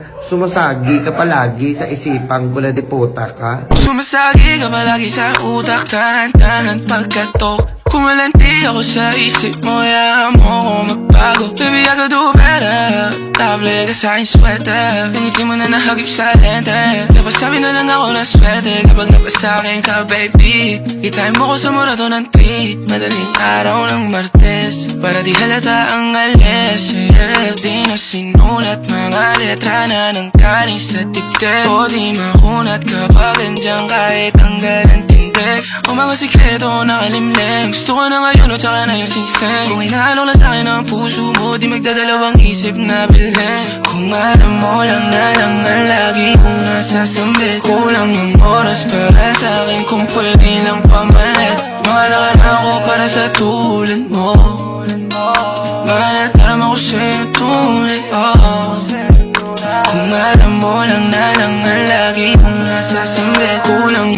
Sumasagi ka palagi sa isipang gula de puta ka. Sumasagi ka palagi sa utak, tahan-tahan pagkatok. Kumalanti ako sa isip mo, hayaan mo ko magbago. Baby, I could do better. Table ka sa aking sweater, ngiti mo na nahagip sa lente. Napasabi na lang ako na swerte kapag napasakin ka, baby. Itain mo ko sa murato ng 3, madaling araw ng Martes, para di halata ang alis, yeah. Di na sinulat mga letra na ng kaling sa dibdib, o di makunat kapag andyan kahit tanggalan tindig. O mga sikreto nakalimlim, gusto ko na ngayon o tsaka na yung singsing. Kung inaalok lang sa'kin ang puso mo, di magdadalawang isip na bilhin. Kung alam mo lang na lang ang lagi kong nasasambit, kulang ang oras para sa'kin kung pwede lang pamalit. Mahalakan ako para sa tulad mo, malatarama ko sa'yo tunay, oh. Kung alam mo lang na lang ang lagi kong nasasambit, kulang